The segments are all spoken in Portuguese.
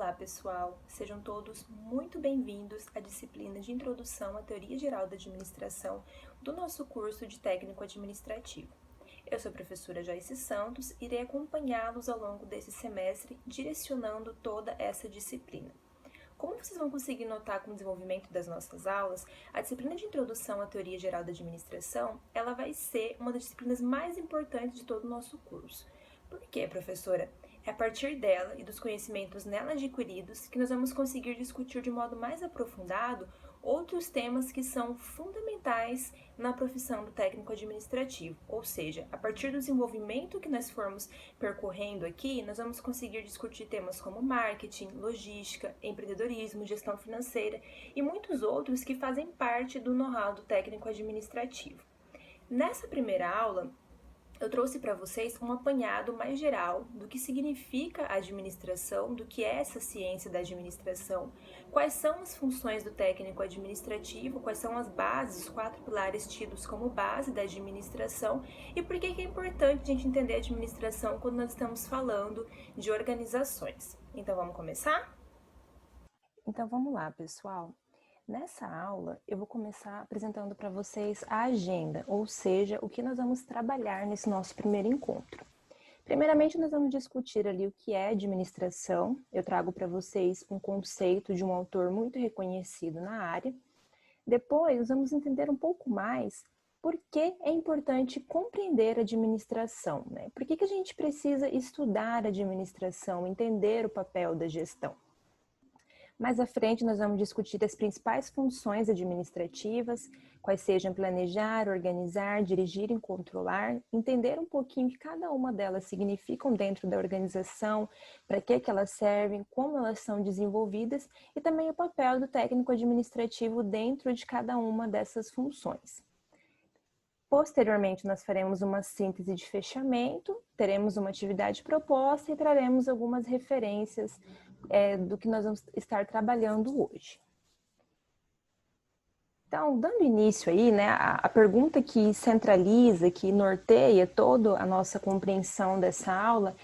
Olá, pessoal! Sejam todos muito bem-vindos à disciplina de Introdução à Teoria Geral da Administração do nosso curso de Técnico Administrativo. Eu sou a professora Joyce Santos e irei acompanhá-los ao longo desse semestre, direcionando toda essa disciplina. Como vocês vão conseguir notar com o desenvolvimento das nossas aulas, a disciplina de Introdução à Teoria Geral da Administração, ela vai ser uma das disciplinas mais importantes de todo o nosso curso. Por quê, professora? É a partir dela e dos conhecimentos nela adquiridos que nós vamos conseguir discutir de modo mais aprofundado outros temas que são fundamentais na profissão do técnico administrativo. Ou seja, a partir do desenvolvimento que nós formos percorrendo aqui, nós vamos conseguir discutir temas como marketing, logística, empreendedorismo, gestão financeira e muitos outros que fazem parte do know-how do técnico administrativo. Nessa primeira aula, eu trouxe para vocês um apanhado mais geral do que significa a administração, do que é essa ciência da administração, quais são as funções do técnico administrativo, quais são as bases, os 4 pilares tidos como base da administração e por que é importante a gente entender a administração quando nós estamos falando de organizações. Então, vamos começar? Então, vamos lá, pessoal. Nessa aula, eu vou começar apresentando para vocês a agenda, ou seja, o que nós vamos trabalhar nesse nosso primeiro encontro. Primeiramente, nós vamos discutir ali o que é administração. Eu trago para vocês um conceito de um autor muito reconhecido na área. Depois, nós vamos entender um pouco mais por que é importante compreender a administração, né? Por que a gente precisa estudar a administração, entender o papel da gestão. Mais à frente, nós vamos discutir as principais funções administrativas, quais sejam planejar, organizar, dirigir e controlar, entender um pouquinho o que cada uma delas significam dentro da organização, para que elas servem, como elas são desenvolvidas e também o papel do técnico administrativo dentro de cada uma dessas funções. Posteriormente, nós faremos uma síntese de fechamento, teremos uma atividade proposta e traremos algumas referências do que nós vamos estar trabalhando hoje. Então, dando início aí, né, a pergunta que centraliza, que norteia toda a nossa compreensão dessa aula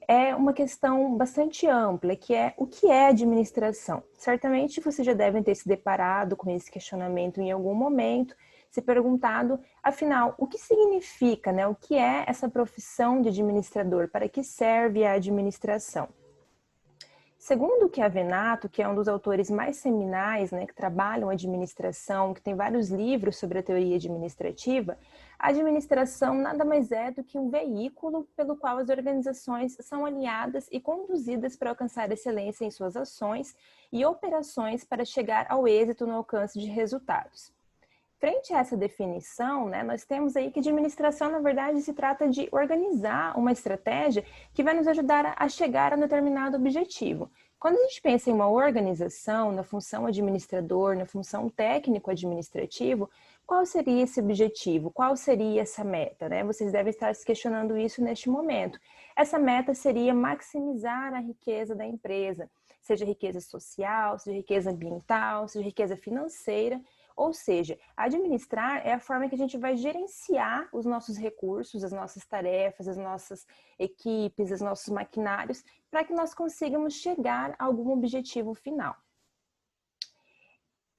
é uma questão bastante ampla, que é o que é administração? Certamente vocês já devem ter se deparado com esse questionamento em algum momento, se perguntado, afinal, o que significa, né, o que é essa profissão de administrador? Para que serve a administração? Segundo o Chiavenato, que é um dos autores mais seminais, né, que trabalham administração, que tem vários livros sobre a teoria administrativa, a administração nada mais é do que um veículo pelo qual as organizações são alinhadas e conduzidas para alcançar excelência em suas ações e operações para chegar ao êxito no alcance de resultados. Frente a essa definição, né, nós temos aí que administração, na verdade, se trata de organizar uma estratégia que vai nos ajudar a chegar a um determinado objetivo. Quando a gente pensa em uma organização, na função administrador, na função técnico-administrativo, qual seria esse objetivo? Qual seria essa meta, né? Vocês devem estar se questionando isso neste momento. Essa meta seria maximizar a riqueza da empresa, seja riqueza social, seja riqueza ambiental, seja riqueza financeira. Ou seja, administrar é a forma que a gente vai gerenciar os nossos recursos, as nossas tarefas, as nossas equipes, os nossos maquinários, para que nós consigamos chegar a algum objetivo final.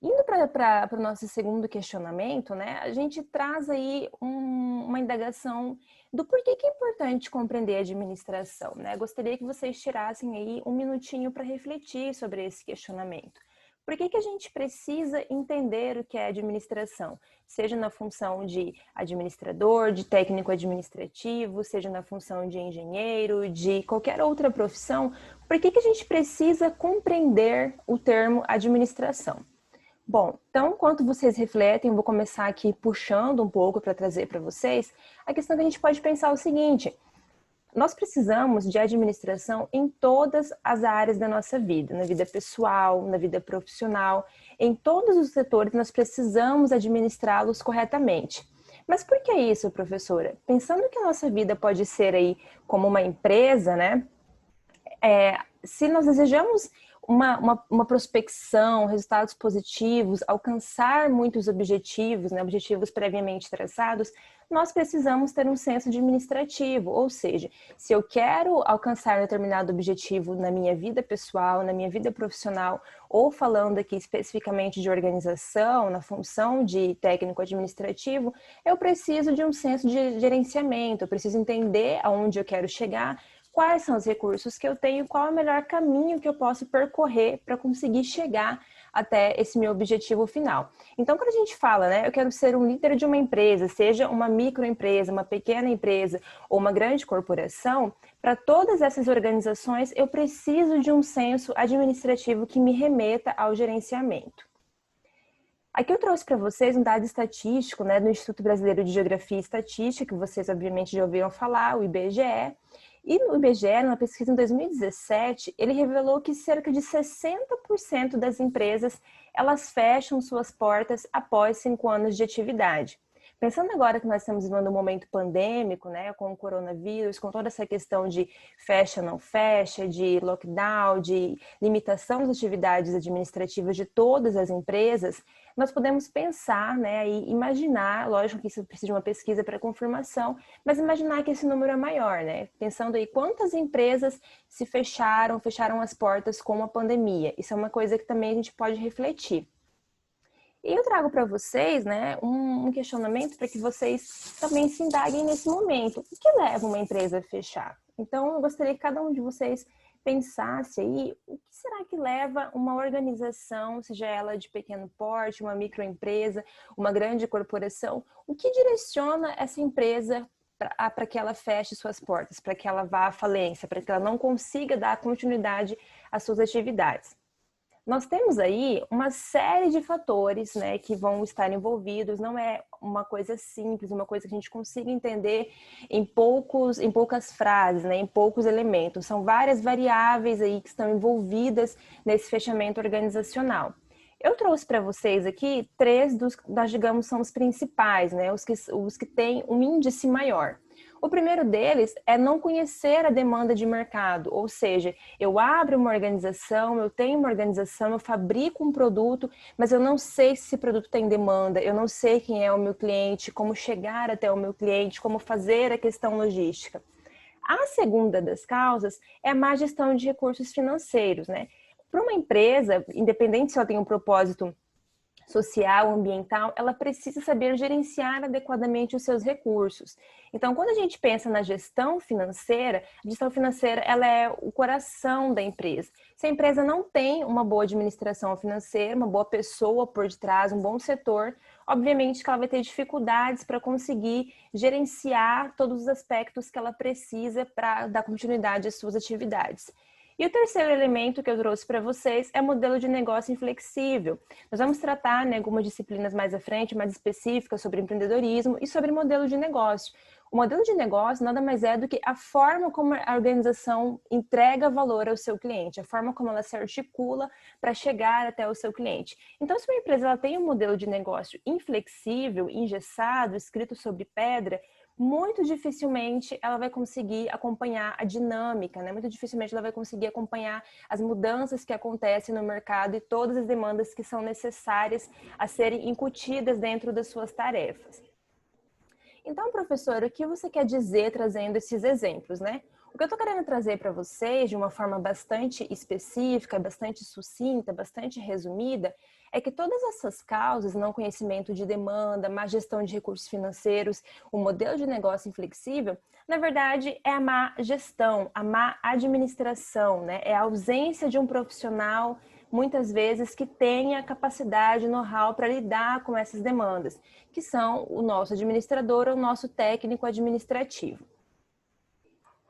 Indo para o nosso segundo questionamento, né, a gente traz aí uma indagação do porquê que é importante compreender a administração, né? Gostaria que vocês tirassem aí um minutinho para refletir sobre esse questionamento. Por que a gente precisa entender o que é administração? Seja na função de administrador, de técnico administrativo, seja na função de engenheiro, de qualquer outra profissão, por que a gente precisa compreender o termo administração? Bom, então, enquanto vocês refletem, eu vou começar aqui puxando um pouco para trazer para vocês a questão que a gente pode pensar o seguinte: nós precisamos de administração em todas as áreas da nossa vida, na vida pessoal, na vida profissional, em todos os setores nós precisamos administrá-los corretamente. Mas por que isso, professora? Pensando que a nossa vida pode ser aí como uma empresa, né? se nós desejamos uma prospecção, resultados positivos, alcançar muitos objetivos, né, objetivos previamente traçados, nós precisamos ter um senso administrativo, ou seja, se eu quero alcançar determinado objetivo na minha vida pessoal, na minha vida profissional, ou falando aqui especificamente de organização, na função de técnico administrativo, eu preciso de um senso de gerenciamento, eu preciso entender aonde eu quero chegar, quais são os recursos que eu tenho, qual é o melhor caminho que eu posso percorrer para conseguir chegar até esse meu objetivo final. Então, quando a gente fala, né, eu quero ser um líder de uma empresa, seja uma microempresa, uma pequena empresa ou uma grande corporação, para todas essas organizações eu preciso de um senso administrativo que me remeta ao gerenciamento. Aqui eu trouxe para vocês um dado estatístico, né, do Instituto Brasileiro de Geografia e Estatística, que vocês obviamente já ouviram falar, o IBGE. E no IBGE, numa pesquisa em 2017, ele revelou que cerca de 60% das empresas, elas fecham suas portas após 5 anos de atividade. Pensando agora que nós estamos vivendo um momento pandêmico, né, com o coronavírus, com toda essa questão de fecha, não fecha, de lockdown, de limitação das atividades administrativas de todas as empresas, nós podemos pensar, né, e imaginar, lógico que isso precisa de uma pesquisa para confirmação, mas imaginar que esse número é maior, né? Pensando aí quantas empresas se fecharam as portas com a pandemia. Isso é uma coisa que também a gente pode refletir. E eu trago para vocês, né, um questionamento para que vocês também se indaguem nesse momento. O que leva uma empresa a fechar? Então, eu gostaria que cada um de vocês pensasse aí, o que será que leva uma organização, seja ela de pequeno porte, uma microempresa, uma grande corporação, o que direciona essa empresa para que ela feche suas portas, para que ela vá à falência, para que ela não consiga dar continuidade às suas atividades? Nós temos aí uma série de fatores, né, que vão estar envolvidos, não é uma coisa simples, uma coisa que a gente consiga entender em poucas frases, né, em poucos elementos. São várias variáveis aí que estão envolvidas nesse fechamento organizacional. Eu trouxe para vocês aqui 3 nós digamos, são os principais, né, os que têm um índice maior. O primeiro deles é não conhecer a demanda de mercado, ou seja, eu abro uma organização, eu tenho uma organização, eu fabrico um produto, mas eu não sei se esse produto tem demanda, eu não sei quem é o meu cliente, como chegar até o meu cliente, como fazer a questão logística. A segunda das causas é a má gestão de recursos financeiros, né? Para uma empresa, independente se ela tem um propósito social, ambiental, ela precisa saber gerenciar adequadamente os seus recursos. Então, quando a gente pensa na gestão financeira, a gestão financeira ela é o coração da empresa. Se a empresa não tem uma boa administração financeira, uma boa pessoa por detrás, um bom setor, obviamente que ela vai ter dificuldades para conseguir gerenciar todos os aspectos que ela precisa para dar continuidade às suas atividades. E o terceiro elemento que eu trouxe para vocês é o modelo de negócio inflexível. Nós vamos tratar, né, algumas disciplinas mais à frente, mais específicas sobre empreendedorismo e sobre modelo de negócio. O modelo de negócio nada mais é do que a forma como a organização entrega valor ao seu cliente, a forma como ela se articula para chegar até o seu cliente. Então, se uma empresa ela tem um modelo de negócio inflexível, engessado, escrito sobre pedra, muito dificilmente ela vai conseguir acompanhar a dinâmica, né? Muito dificilmente ela vai conseguir acompanhar as mudanças que acontecem no mercado e todas as demandas que são necessárias a serem incutidas dentro das suas tarefas. Então, professor, o que você quer dizer trazendo esses exemplos, né? O que eu estou querendo trazer para vocês, de uma forma bastante específica, bastante sucinta, bastante resumida, é que todas essas causas, não conhecimento de demanda, má gestão de recursos financeiros, o modelo de negócio inflexível, na verdade é a má gestão, a má administração, né? É a ausência de um profissional, muitas vezes, que tenha capacidade, know-how para lidar com essas demandas, que são o nosso administrador ou o nosso técnico administrativo.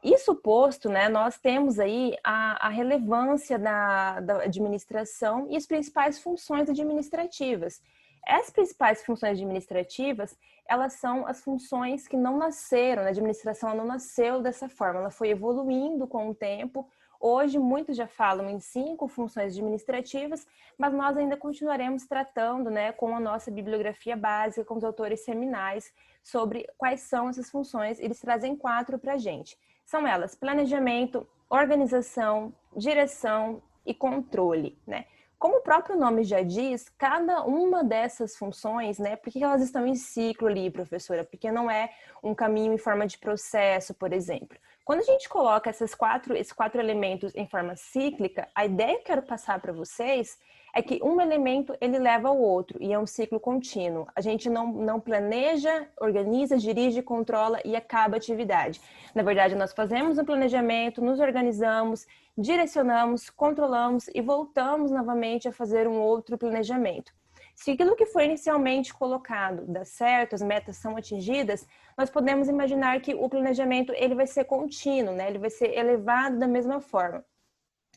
Isso posto, né, nós temos aí a relevância da administração e as principais funções administrativas. As principais funções administrativas, elas são as funções que não nasceram, a administração não nasceu dessa forma, ela foi evoluindo com o tempo. Hoje, muitos já falam em 5 funções administrativas, mas nós ainda continuaremos tratando, né, com a nossa bibliografia básica, com os autores seminais, sobre quais são essas funções. Eles trazem 4 para a gente. São elas: planejamento, organização, direção e controle, né? Como o próprio nome já diz, cada uma dessas funções, né? Por que elas estão em ciclo ali, professora? Porque não é um caminho em forma de processo, por exemplo. Quando a gente coloca esses quatro elementos em forma cíclica, a ideia que eu quero passar para vocês é que um elemento ele leva ao outro e é um ciclo contínuo. A gente não planeja, organiza, dirige, controla e acaba a atividade. Na verdade, nós fazemos um planejamento, nos organizamos, direcionamos, controlamos e voltamos novamente a fazer um outro planejamento. Se aquilo que foi inicialmente colocado dá certo, as metas são atingidas, nós podemos imaginar que o planejamento ele vai ser contínuo, né? Ele vai ser elevado da mesma forma.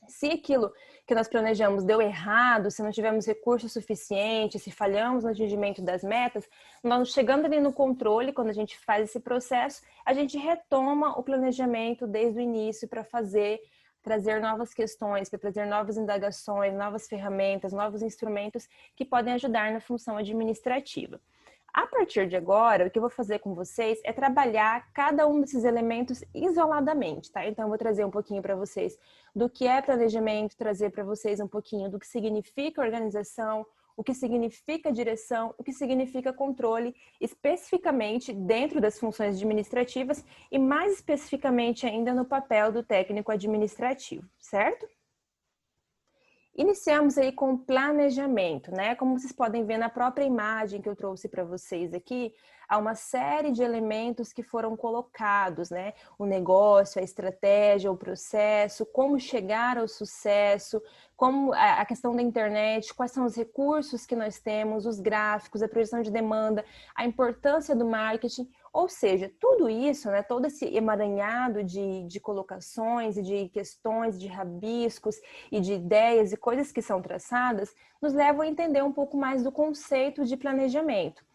Se aquilo que nós planejamos deu errado, se não tivemos recursos suficientes, se falhamos no atingimento das metas, nós chegando ali no controle, quando a gente faz esse processo, a gente retoma o planejamento desde o início para trazer novas questões, para trazer novas indagações, novas ferramentas, novos instrumentos que podem ajudar na função administrativa. A partir de agora, o que eu vou fazer com vocês é trabalhar cada um desses elementos isoladamente, tá? Então, eu vou trazer um pouquinho para vocês do que é planejamento, trazer para vocês um pouquinho do que significa organização, o que significa direção, o que significa controle, especificamente dentro das funções administrativas e mais especificamente ainda no papel do técnico administrativo, certo? Iniciamos aí com planejamento, né? Como vocês podem ver na própria imagem que eu trouxe para vocês aqui, há uma série de elementos que foram colocados, né? O negócio, a estratégia, o processo, como chegar ao sucesso, como a questão da internet, quais são os recursos que nós temos, os gráficos, a projeção de demanda, a importância do marketing. Ou seja, tudo isso, né, todo esse emaranhado de colocações e de questões, de rabiscos e de ideias e coisas que são traçadas, nos levam a entender um pouco mais do conceito de planejamento.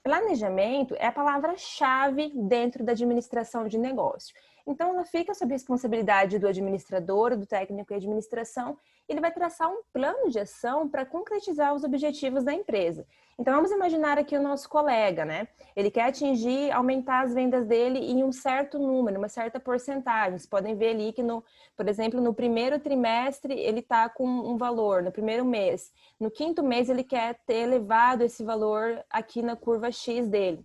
Planejamento é a palavra-chave dentro da administração de negócio. Então, ela fica sob responsabilidade do administrador, do técnico de administração, e ele vai traçar um plano de ação para concretizar os objetivos da empresa. Então, vamos imaginar aqui o nosso colega, né? Ele quer atingir, aumentar as vendas dele em um certo número, uma certa porcentagem. Vocês podem ver ali que, por exemplo, no primeiro trimestre, ele está com um valor, no primeiro mês. No quinto mês, ele quer ter elevado esse valor aqui na curva X dele.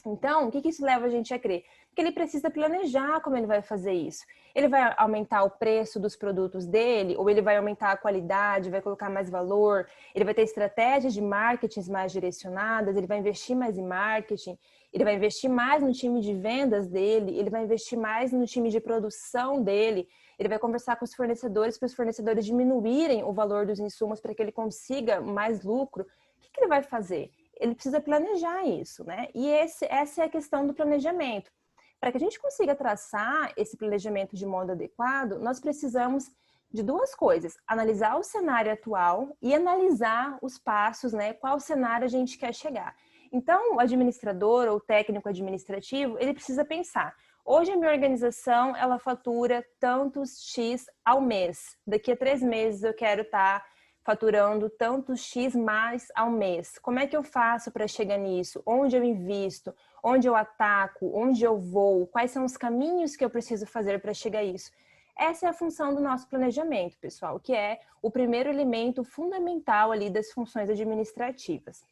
Então, o que isso leva a gente a crer? Que ele precisa planejar como ele vai fazer isso. Ele vai aumentar o preço dos produtos dele, ou ele vai aumentar a qualidade, vai colocar mais valor, ele vai ter estratégias de marketing mais direcionadas, ele vai investir mais em marketing, ele vai investir mais no time de vendas dele, ele vai investir mais no time de produção dele, ele vai conversar com os fornecedores para os fornecedores diminuírem o valor dos insumos para que ele consiga mais lucro. O que ele vai fazer? Ele precisa planejar isso, né? E essa é a questão do planejamento. Para que a gente consiga traçar esse planejamento de modo adequado, nós precisamos de duas coisas: analisar o cenário atual e analisar os passos, né? Qual cenário a gente quer chegar. Então, o administrador ou técnico administrativo, ele precisa pensar: hoje a minha organização, ela fatura tantos X ao mês. Daqui a 3 meses eu quero estar faturando tantos X mais ao mês. Como é que eu faço para chegar nisso? Onde eu invisto? Onde eu ataco? Onde eu vou? Quais são os caminhos que eu preciso fazer para chegar a isso? Essa é a função do nosso planejamento, pessoal, que é o primeiro elemento fundamental ali das funções administrativas.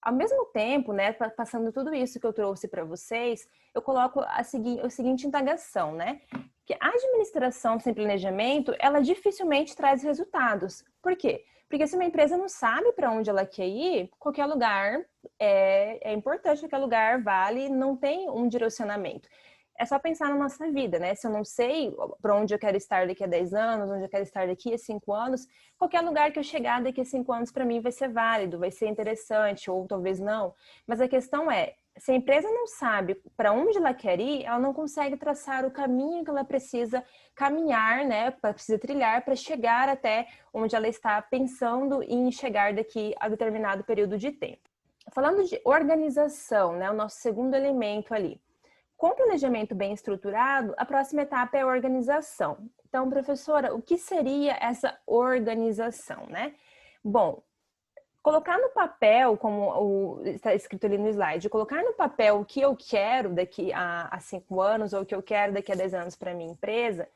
Ao mesmo tempo, né, passando tudo isso que eu trouxe para vocês, eu coloco a seguinte indagação, né? Que a administração sem planejamento, ela dificilmente traz resultados. Por quê? Porque se uma empresa não sabe para onde ela quer ir, qualquer lugar é importante, qualquer lugar vale, não tem um direcionamento. É só pensar na nossa vida, né? Se eu não sei para onde eu quero estar daqui a 10 anos, onde eu quero estar daqui a 5 anos, qualquer lugar que eu chegar daqui a 5 anos para mim vai ser válido, vai ser interessante, ou talvez não. Mas a questão é, se a empresa não sabe para onde ela quer ir, ela não consegue traçar o caminho que ela precisa caminhar, né? Precisa trilhar para chegar até onde ela está pensando em chegar daqui a determinado período de tempo. Falando de organização, né? O nosso segundo elemento ali. Com o planejamento bem estruturado, a próxima etapa é a organização. Então, professora, o que seria essa organização, né? Bom, colocar no papel, como está escrito ali no slide, colocar no papel o que eu quero daqui a 5 anos ou o que eu quero daqui a 10 anos para a minha empresa,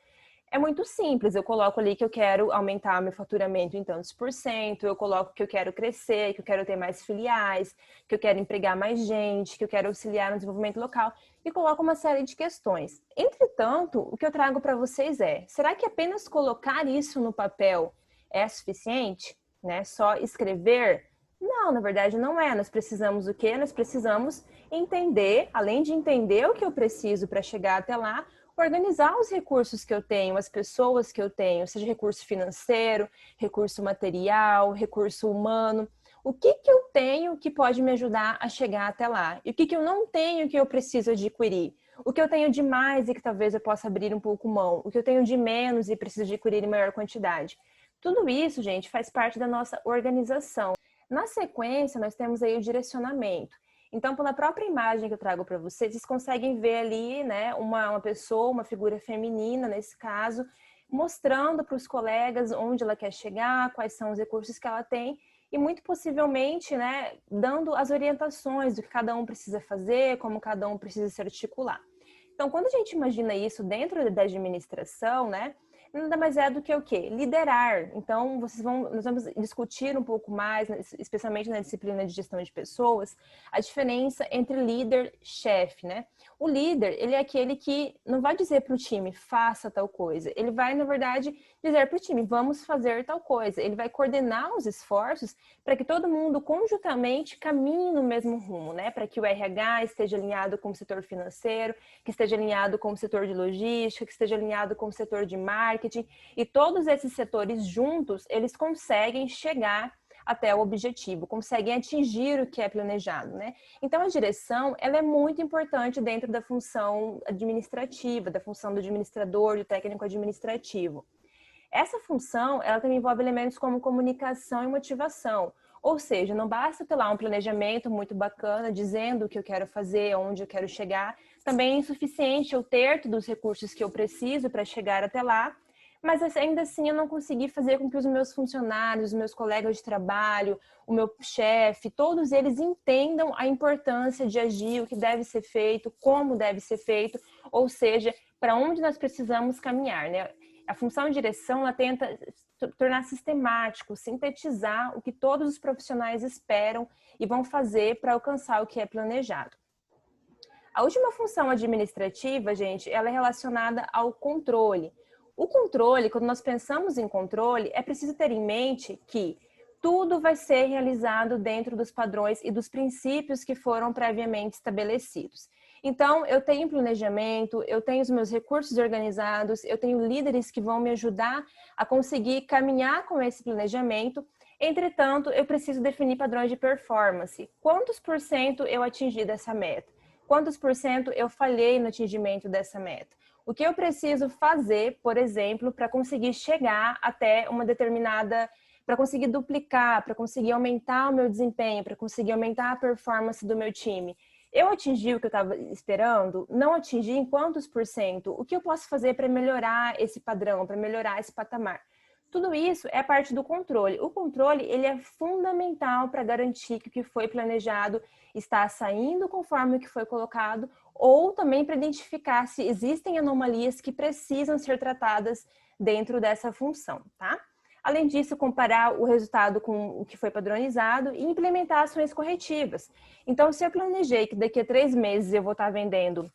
É muito simples, eu coloco ali que eu quero aumentar meu faturamento em tantos por cento, eu coloco que eu quero crescer, que eu quero ter mais filiais, que eu quero empregar mais gente, que eu quero auxiliar no desenvolvimento local e coloco uma série de questões. Entretanto, o que eu trago para vocês será que apenas colocar isso no papel é suficiente? Né? Só escrever? Não, na verdade não é. Nós precisamos o quê? Nós precisamos entender, além de entender o que eu preciso para chegar até lá, organizar os recursos que eu tenho, as pessoas que eu tenho, seja recurso financeiro, recurso material, recurso humano. O que eu tenho que pode me ajudar a chegar até lá? E o que eu não tenho que eu preciso adquirir? O que eu tenho de mais e que talvez eu possa abrir um pouco mão? O que eu tenho de menos e preciso adquirir em maior quantidade? Tudo isso, gente, faz parte da nossa organização. Na sequência, nós temos aí o direcionamento. Então, pela própria imagem que eu trago para vocês, vocês conseguem ver ali, né, uma pessoa, uma figura feminina, nesse caso, mostrando para os colegas onde ela quer chegar, quais são os recursos que ela tem e muito possivelmente, né, dando as orientações do que cada um precisa fazer, como cada um precisa se articular. Então, quando a gente imagina isso dentro da administração, né, nada mais é do que o quê? Liderar. Então, nós vamos discutir um pouco mais, especialmente na disciplina de gestão de pessoas, a diferença entre líder e chefe, né? O líder, ele é aquele que não vai dizer para o time, faça tal coisa. Ele vai, na verdade, dizer para o time, vamos fazer tal coisa. Ele vai coordenar os esforços para que todo mundo conjuntamente caminhe no mesmo rumo, né? Para que o RH esteja alinhado com o setor financeiro, que esteja alinhado com o setor de logística, que esteja alinhado com o setor de marketing, e todos esses setores juntos, eles conseguem chegar até o objetivo, conseguem atingir o que é planejado, né? Então, a direção, ela é muito importante dentro da função administrativa, da função do administrador, do técnico administrativo. Essa função, ela também envolve elementos como comunicação e motivação. Ou seja, não basta ter lá um planejamento muito bacana, dizendo o que eu quero fazer, onde eu quero chegar. Também é insuficiente eu ter todos os recursos que eu preciso para chegar até lá, mas ainda assim eu não consegui fazer com que os meus funcionários, os meus colegas de trabalho, o meu chefe, todos eles entendam a importância de agir, o que deve ser feito, como deve ser feito, ou seja, para onde nós precisamos caminhar, né? A função de direção, ela tenta tornar sistemático, sintetizar o que todos os profissionais esperam e vão fazer para alcançar o que é planejado. A última função administrativa, gente, ela é relacionada ao controle. O controle, quando nós pensamos em controle, é preciso ter em mente que tudo vai ser realizado dentro dos padrões e dos princípios que foram previamente estabelecidos. Então, eu tenho planejamento, eu tenho os meus recursos organizados, eu tenho líderes que vão me ajudar a conseguir caminhar com esse planejamento. Entretanto, eu preciso definir padrões de performance. Quantos por cento eu atingi dessa meta? Quantos por cento eu falhei no atingimento dessa meta? O que eu preciso fazer, por exemplo, para conseguir chegar até uma determinada, para conseguir duplicar, para conseguir aumentar o meu desempenho, para conseguir aumentar a performance do meu time? Eu atingi o que eu estava esperando? Não atingi em quantos por cento? O que eu posso fazer para melhorar esse padrão, para melhorar esse patamar? Tudo isso é parte do controle. O controle, ele é fundamental para garantir que o que foi planejado está saindo conforme o que foi colocado, ou também para identificar se existem anomalias que precisam ser tratadas dentro dessa função, tá? Além disso, comparar o resultado com o que foi padronizado e implementar ações corretivas. Então, se eu planejei que daqui a 3 meses eu vou estar vendendo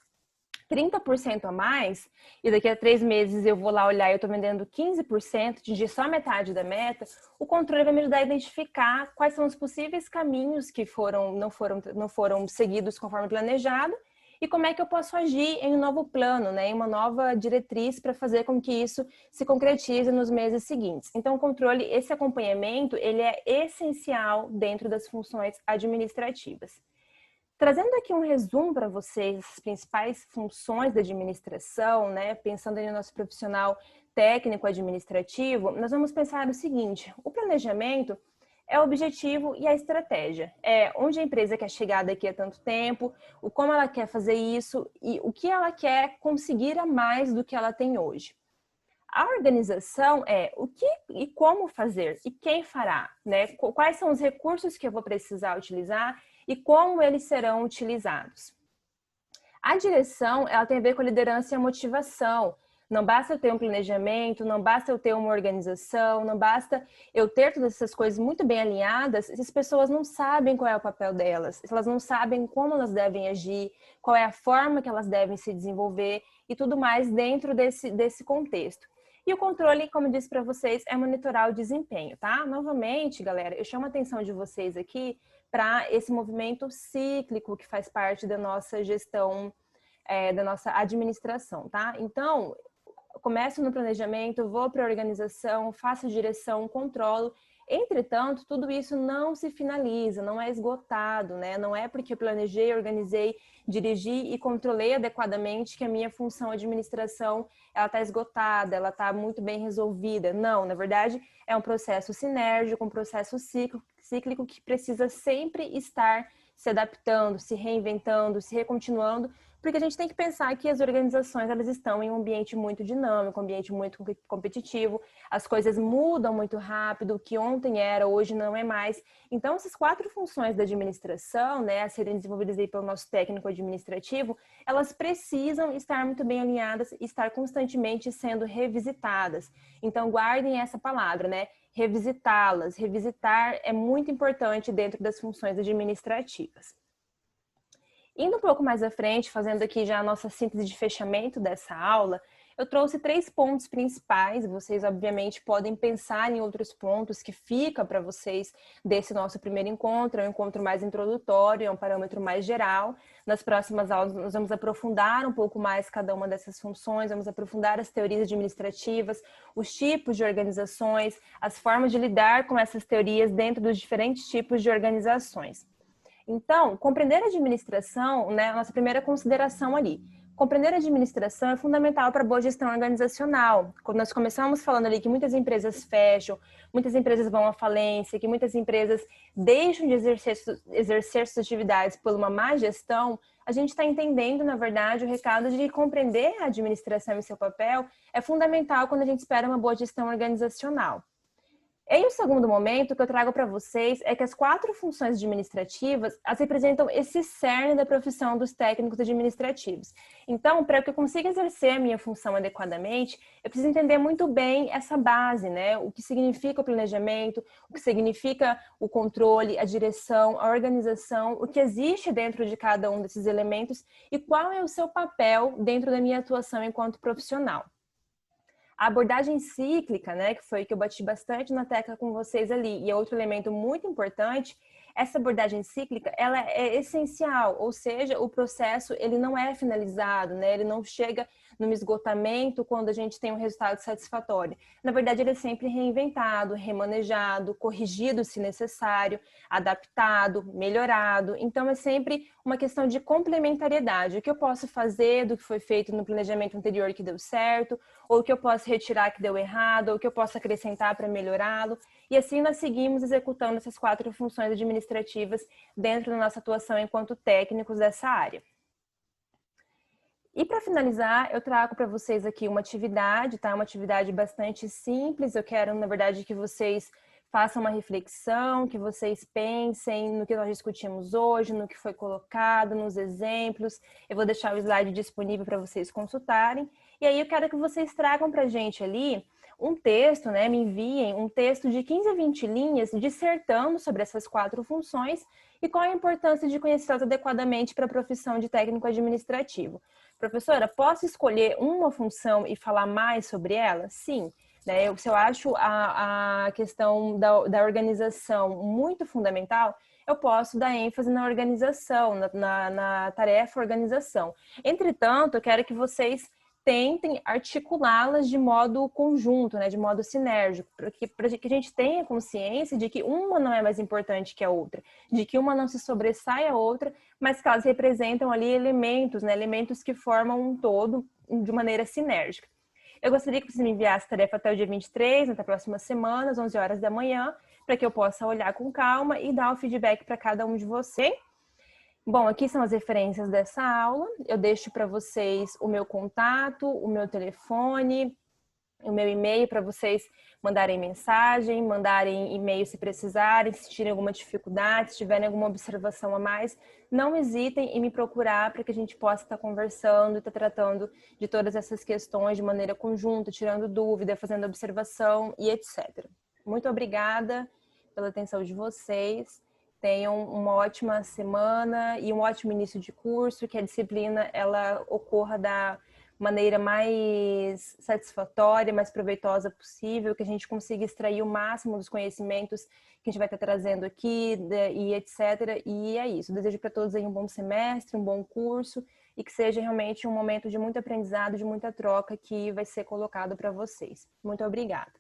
30% a mais, e daqui a 3 meses eu vou lá olhar e eu estou vendendo 15%, atingir só metade da meta, o controle vai me ajudar a identificar quais são os possíveis caminhos que não foram seguidos conforme planejado e como é que eu posso agir em um novo plano, né, em uma nova diretriz para fazer com que isso se concretize nos meses seguintes. Então, o controle, esse acompanhamento, ele é essencial dentro das funções administrativas. Trazendo aqui um resumo para vocês, as principais funções da administração, né? Pensando no nosso profissional técnico administrativo, nós vamos pensar o seguinte: o planejamento é o objetivo e a estratégia. É onde a empresa quer chegar daqui a tanto tempo, o como ela quer fazer isso e o que ela quer conseguir a mais do que ela tem hoje. A organização é o que e como fazer e quem fará, né? Quais são os recursos que eu vou precisar utilizar e como eles serão utilizados. A direção, ela tem a ver com a liderança e a motivação. Não basta eu ter um planejamento, não basta eu ter uma organização, não basta eu ter todas essas coisas muito bem alinhadas se as pessoas não sabem qual é o papel delas, se elas não sabem como elas devem agir, qual é a forma que elas devem se desenvolver e tudo mais dentro desse contexto. E o controle, como eu disse para vocês, é monitorar o desempenho, tá? Novamente, galera, eu chamo a atenção de vocês aqui para esse movimento cíclico que faz parte da nossa gestão, da nossa administração, tá? Então, começo no planejamento, vou para a organização, faço direção, controlo. Entretanto, tudo isso não se finaliza, não é esgotado, né? Não é porque eu planejei, organizei, dirigi e controlei adequadamente que a minha função administração ela está esgotada, ela está muito bem resolvida. Não, na verdade, é um processo sinérgico, um processo cíclico que precisa sempre estar se adaptando, se reinventando, se recontinuando, porque a gente tem que pensar que as organizações elas estão em um ambiente muito dinâmico, um ambiente muito competitivo, as coisas mudam muito rápido, o que ontem era, hoje não é mais. Então, essas 4 funções da administração, né, a serem desenvolvidas aí pelo nosso técnico administrativo, elas precisam estar muito bem alinhadas e estar constantemente sendo revisitadas. Então, guardem essa palavra, né? Revisitá-las. Revisitar é muito importante dentro das funções administrativas. Indo um pouco mais à frente, fazendo aqui já a nossa síntese de fechamento dessa aula, eu trouxe 3 pontos principais. Vocês, obviamente, podem pensar em outros pontos que fica para vocês desse nosso primeiro encontro. É um encontro mais introdutório, é um parâmetro mais geral. Nas próximas aulas, nós vamos aprofundar um pouco mais cada uma dessas funções, vamos aprofundar as teorias administrativas, os tipos de organizações, as formas de lidar com essas teorias dentro dos diferentes tipos de organizações. Então, compreender a administração, né, a nossa primeira consideração ali. Compreender a administração é fundamental para a boa gestão organizacional. Quando nós começamos falando ali que muitas empresas fecham, muitas empresas vão à falência, que muitas empresas deixam de exercer suas atividades por uma má gestão, a gente está entendendo, na verdade, o recado de que compreender a administração e seu papel é fundamental quando a gente espera uma boa gestão organizacional. E o segundo momento que eu trago para vocês é que as 4 funções administrativas, elas representam esse cerne da profissão dos técnicos administrativos. Então, para que eu consiga exercer a minha função adequadamente, eu preciso entender muito bem essa base, né? O que significa o planejamento, o que significa o controle, a direção, a organização, o que existe dentro de cada um desses elementos e qual é o seu papel dentro da minha atuação enquanto profissional. A abordagem cíclica, né, que foi que eu bati bastante na tecla com vocês ali, e é outro elemento muito importante, essa abordagem cíclica, ela é essencial, ou seja, o processo, ele não é finalizado, né, ele não chega no esgotamento quando a gente tem um resultado satisfatório. Na verdade, ele é sempre reinventado, remanejado, corrigido se necessário, adaptado, melhorado. Então, é sempre uma questão de complementariedade. O que eu posso fazer do que foi feito no planejamento anterior que deu certo, ou o que eu posso retirar que deu errado, ou o que eu posso acrescentar para melhorá-lo. E assim nós seguimos executando essas 4 funções administrativas dentro da nossa atuação enquanto técnicos dessa área. E para finalizar, eu trago para vocês aqui uma atividade, tá? Uma atividade bastante simples. Eu quero, na verdade, que vocês façam uma reflexão, que vocês pensem no que nós discutimos hoje, no que foi colocado, nos exemplos. Eu vou deixar o slide disponível para vocês consultarem. E aí eu quero que vocês tragam para a gente ali um texto, né? Me enviem um texto de 15 a 20 linhas dissertando sobre essas 4 funções e qual a importância de conhecê-las adequadamente para a profissão de técnico administrativo. Professora, posso escolher uma função e falar mais sobre ela? Sim. Né? Se eu acho a questão da organização muito fundamental, eu posso dar ênfase na organização, na tarefa organização. Entretanto, eu quero que vocês tentem articulá-las de modo conjunto, né, de modo sinérgico, para que a gente tenha consciência de que uma não é mais importante que a outra, de que uma não se sobressai a outra, mas que elas representam ali elementos, né, elementos que formam um todo de maneira sinérgica. Eu gostaria que você me enviasse a tarefa até o dia 23, até a próxima semana, às 11 horas da manhã, para que eu possa olhar com calma e dar o feedback para cada um de vocês. Bom, aqui são as referências dessa aula. Eu deixo para vocês o meu contato, o meu telefone, o meu e-mail para vocês mandarem mensagem, mandarem e-mail se precisarem, se tiverem alguma dificuldade, se tiverem alguma observação a mais, não hesitem em me procurar para que a gente possa estar conversando e estar tratando de todas essas questões de maneira conjunta, tirando dúvida, fazendo observação e etc. Muito obrigada pela atenção de vocês. Tenham uma ótima semana e um ótimo início de curso, que a disciplina ela ocorra da maneira mais satisfatória, mais proveitosa possível, que a gente consiga extrair o máximo dos conhecimentos que a gente vai estar trazendo aqui e etc. E é isso. Desejo para todos aí um bom semestre, um bom curso e que seja realmente um momento de muito aprendizado, de muita troca que vai ser colocado para vocês. Muito obrigada.